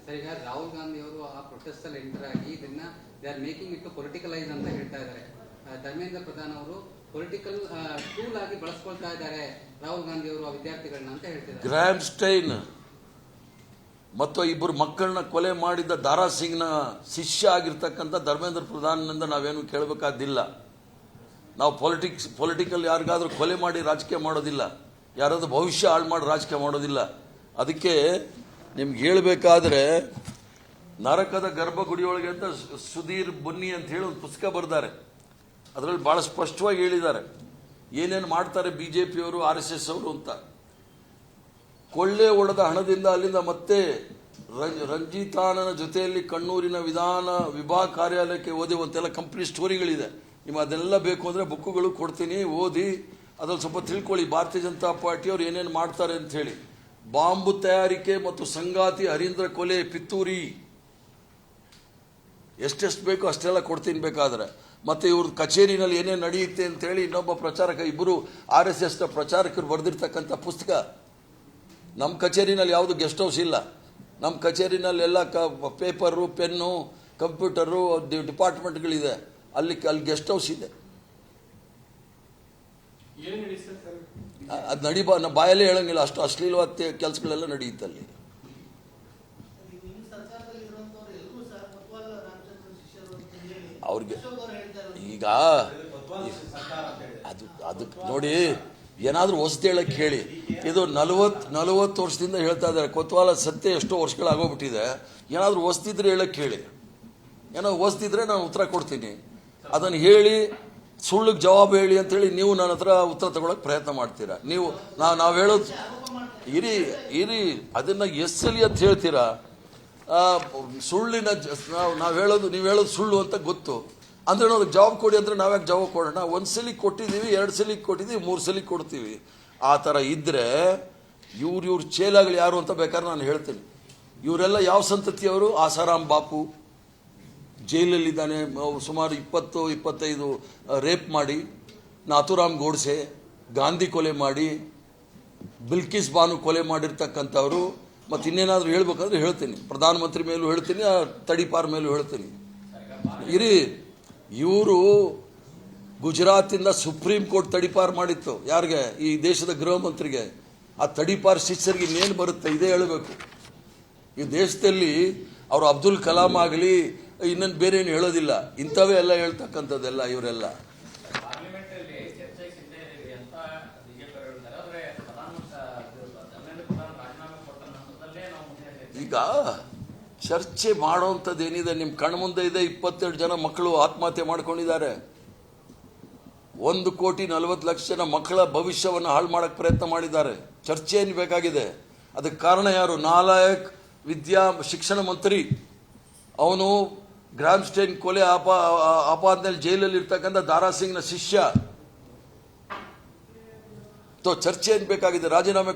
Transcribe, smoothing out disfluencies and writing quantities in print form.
Sir, ಈಗ ರಾಹುಲ್ ಗಾಂಧಿ ಅವರು ಆ ಪ್ರೊಟೆಸ್ಟ್ ಅಲ್ಲಿ ಎಂಟರ್ ಆಗಿ ಇದನ್ನ they are making it politicalise ಅಂತ ಹೇಳ್ತಾ ಇದ್ದಾರೆ. ಧರ್ಮೇಂದ್ರ ಪ್ರಧಾನ್ ಅವರು ಪೊಲಿಟಿಕಲ್ ಟೂಲ್ ಆಗಿ ಬಳಸ್ಕೊಳ್ತಾ ಇದ್ದಾರೆ ರಾಹುಲ್ ಗಾಂಧಿ ಅವರು ಆ ವಿದ್ಯಾರ್ಥಿಗಳನ್ನ ಅಂತ ಹೇಳ್ತಿದ್ದಾರೆ. ಗ್ರಾಮ್ ಸ್ಟೈನ್ ಮತ್ತು ಇಬ್ಬರು ಮಕ್ಕಳನ್ನ ಕೊಲೆ ಮಾಡಿದ ದಾರಾ ಸಿಂಗ್ನ ಶಿಷ್ಯ ಆಗಿರ್ತಕ್ಕಂಥ ಧರ್ಮೇಂದ್ರ ಪ್ರಧಾನ್ನಿಂದ ನಾವೇನು ಕೇಳಬೇಕಾದಿಲ್ಲ. ನಾವು ಪೊಲಿಟಿಕಲ್ ಯಾರಿಗಾದ್ರೂ ಕೊಲೆ ಮಾಡಿ ರಾಜಕೀಯ ಮಾಡೋದಿಲ್ಲ, ಯಾರಾದ್ರೂ ಭವಿಷ್ಯ ಹಾಳು ಮಾಡಿ ರಾಜಕೀಯ ಮಾಡೋದಿಲ್ಲ. ಅದಕ್ಕೆ ನಿಮ್ಗೆ ಹೇಳಬೇಕಾದ್ರೆ ನರಕದ ಗರ್ಭಗುಡಿಯೊಳಗೆ ಅಂತ ಸುಧೀರ್ ಬನ್ನಿ ಅಂತ ಹೇಳಿ ಒಂದು ಪುಸ್ತಕ ಬರೆದಾರೆ. ಅದರಲ್ಲಿ ಬಹಳ ಸ್ಪಷ್ಟವಾಗಿ ಹೇಳಿದ್ದಾರೆ ಏನೇನು ಮಾಡ್ತಾರೆ ಬಿಜೆಪಿಯವರು, RSS ಅವರು ಅಂತ. ಕೊಳ್ಳೆ ಹೊಡೆದ ಹಣದಿಂದ ಅಲ್ಲಿಂದ ಮತ್ತೆ ರಂಜಿತಾನನ ಜೊತೆಯಲ್ಲಿ ಕಣ್ಣೂರಿನ ವಿಧಾನ ವಿಭಾಗ ಕಾರ್ಯಾಲಯಕ್ಕೆ ಓದುವಂತೆಲ್ಲ ಕಂಪ್ನಿ ಸ್ಟೋರಿಗಳಿದೆ. ನಿಮ್ಮ ಅದೆಲ್ಲ ಬೇಕು ಅಂದರೆ ಬುಕ್ಕುಗಳು ಕೊಡ್ತೀನಿ, ಓದಿ ಅದ್ರಲ್ಲಿ ಸ್ವಲ್ಪ ತಿಳ್ಕೊಳ್ಳಿ ಭಾರತೀಯ ಜನತಾ ಪಾರ್ಟಿಯವರು ಏನೇನು ಮಾಡ್ತಾರೆ ಅಂತ ಹೇಳಿ. ಬಾಂಬು ತಯಾರಿಕೆ ಮತ್ತು ಸಂಗಾತಿ ಹರೀಂದ್ರ ಕೊಲೆ ಪಿತ್ತೂರಿ ಎಷ್ಟೆಷ್ಟು ಬೇಕೋ ಅಷ್ಟೆಲ್ಲ ಕೊಡ್ತೀನಿ ಬೇಕಾದ್ರೆ. ಮತ್ತೆ ಇವ್ರ ಕಚೇರಿನಲ್ಲಿ ಏನೇನು ನಡೆಯುತ್ತೆ ಅಂತ ಹೇಳಿ ಇನ್ನೊಬ್ಬ ಪ್ರಚಾರಕ, ಇಬ್ಬರು RSS ಪ್ರಚಾರಕರು ಬರೆದಿರ್ತಕ್ಕಂಥ ಪುಸ್ತಕ. ನಮ್ಮ ಕಚೇರಿನಲ್ಲಿ ಯಾವುದು ಗೆಸ್ಟ್ ಹೌಸ್ ಇಲ್ಲ. ನಮ್ಮ ಕಚೇರಿನಲ್ಲಿ ಎಲ್ಲ ಪೇಪರು, ಪೆನ್ನು, ಕಂಪ್ಯೂಟರು ಡಿಪಾರ್ಟ್ಮೆಂಟ್ಗಳಿದೆ. ಅಲ್ಲಿ ಗೆಸ್ಟ್ ಹೌಸ್ ಇದೆ. ಅದು ಬಾಯಲ್ಲೇ ಹೇಳಂಗಿಲ್ಲ, ಅಷ್ಟು ಅಶ್ಲೀಲವಾದ ಕೆಲಸಗಳೆಲ್ಲ ನಡೆಯುತ್ತೆ ಅಲ್ಲಿ. ಅವ್ರಿಗೆ ಈಗ ಅದು ನೋಡಿ, ಏನಾದರೂ ಹೊಸದು ಹೇಳಕ್ಕೆ ಹೇಳಿ. ಇದು 40 ವರ್ಷದಿಂದ ಹೇಳ್ತಾ ಇದ್ದಾರೆ. ಕೊತ್ವಾಲ ಸತ್ಯ ಎಷ್ಟೋ ವರ್ಷಗಳಾಗೋಗ್ಬಿಟ್ಟಿದೆ. ಏನಾದರೂ ಹೊಸದಿದ್ರೆ ಹೇಳಕ್ಕೆ ಹೇಳಿ. ಏನಾದ್ರು ಹೊಸದಿದ್ರೆ ನಾನು ಉತ್ತರ ಕೊಡ್ತೀನಿ. ಅದನ್ನು ಹೇಳಿ ಸುಳ್ಳಿಗೆ ಜವಾಬು ಹೇಳಿ ಅಂತೇಳಿ ನೀವು ನನ್ನ ಹತ್ರ ಉತ್ತರ ತಗೊಳಕ್ಕೆ ಪ್ರಯತ್ನ ಮಾಡ್ತೀರಾ. ನಾವು ಹೇಳೋದು ಇರಿ ಅದನ್ನು ಎಸ್ಸಲಿ ಅಂತ ಹೇಳ್ತೀರಾ. ಸುಳ್ಳಿನ ನಾವು ಹೇಳೋದು, ನೀವು ಹೇಳೋದು ಸುಳ್ಳು ಅಂತ ಗೊತ್ತು ಅಂದ್ರೆ ಅದಕ್ಕೆ ಜವಾಬ್ ಕೊಡಿ ಅಂದರೆ ನಾವ್ಯಾಕೆ ಜವಾಬ್ ಕೊಡೋಣ? 1 ಸಲ ಕೊಟ್ಟಿದ್ದೀವಿ, 2 ಸಲ ಕೊಟ್ಟಿದ್ದೀವಿ, 3 ಸಲ ಕೊಡ್ತೀವಿ. ಆ ಥರ ಇದ್ದರೆ ಇವ್ರ ಚೇಲಾಗಳು ಯಾರು ಅಂತ ಬೇಕಾದ್ರೆ ನಾನು ಹೇಳ್ತೀನಿ. ಇವರೆಲ್ಲ ಯಾವ ಸಂತತಿಯವರು? ಆಸಾರಾಮ್ ಬಾಪು ಜೈಲಲ್ಲಿದ್ದಾನೆ, ಸುಮಾರು 20-25 ರೇಪ್ ಮಾಡಿ, ನಾಥುರಾಮ್ ಗೋಡ್ಸೆ ಗಾಂಧಿ ಕೊಲೆ ಮಾಡಿ, ಬಿಲ್ಕಿಸ್ ಬಾನು ಕೊಲೆ ಮಾಡಿರ್ತಕ್ಕಂಥವ್ರು. ಮತ್ತು ಇನ್ನೇನಾದರೂ ಹೇಳ್ಬೇಕಂದ್ರೆ ಹೇಳ್ತೀನಿ, ಪ್ರಧಾನಮಂತ್ರಿ ಮೇಲೂ ಹೇಳ್ತೀನಿ, ತಡಿಪಾರ್ ಮೇಲೂ ಹೇಳ್ತೀನಿ. ಇವರು ಗುಜರಾತಿಂದ ಸುಪ್ರೀಂ ಕೋರ್ಟ್ ತಡಿಪಾರ್ ಮಾಡಿತ್ತು. ಯಾರಿಗೆ? ಈ ದೇಶದ ಗೃಹ ಮಂತ್ರಿಗೆ. ಆ ತಡಿಪಾರ್ ಶಿಷ್ಯರಿಗೆ ಇನ್ನೇನು ಬರುತ್ತೆ ಇದೇ ಹೇಳಬೇಕು. ಈ ದೇಶದಲ್ಲಿ ಅವರು ಅಬ್ದುಲ್ ಕಲಾಂ ಆಗಲಿ ಇನ್ನೊಂದು ಬೇರೆ ಏನು ಹೇಳೋದಿಲ್ಲ, ಇಂಥವೇ ಎಲ್ಲ ಹೇಳ್ತಕ್ಕಂಥದ್ದೆಲ್ಲ ಇವರೆಲ್ಲ. ಈಗ ಚರ್ಚೆ ಮಾಡೋವಂಥದ್ದು ಏನಿದೆ ನಿಮ್ಮ ಕಣ್ಮುಂದೆ ಇದೆ. 22 ಜನ ಮಕ್ಕಳು ಆತ್ಮಹತ್ಯೆ ಮಾಡ್ಕೊಂಡಿದ್ದಾರೆ. 1,40,00,000 ಜನ ಮಕ್ಕಳ ಭವಿಷ್ಯವನ್ನು ಹಾಳು ಮಾಡಕ್ಕೆ ಪ್ರಯತ್ನ ಮಾಡಿದ್ದಾರೆ. ಚರ್ಚೆ ಏನು ಬೇಕಾಗಿದೆ? ಅದಕ್ಕೆ ಕಾರಣ ಯಾರು? ನಾಲಾಯಕ್ ಶಿಕ್ಷಣ ಮಂತ್ರಿ. ಅವನು ಗ್ರಾಮ್ ಸ್ಟೈನ್ ಕೊಲೆ ಆಪಾದನೆಯಲ್ಲಿ ಜೈಲಲ್ಲಿ ಇರ್ತಕ್ಕಂಥ ದಾರಾ ಸಿಂಗ್ನ ಶಿಷ್ಯ. ಚರ್ಚೆ ಏನು ಬೇಕಾಗಿದೆ? ರಾಜೀನಾಮೆ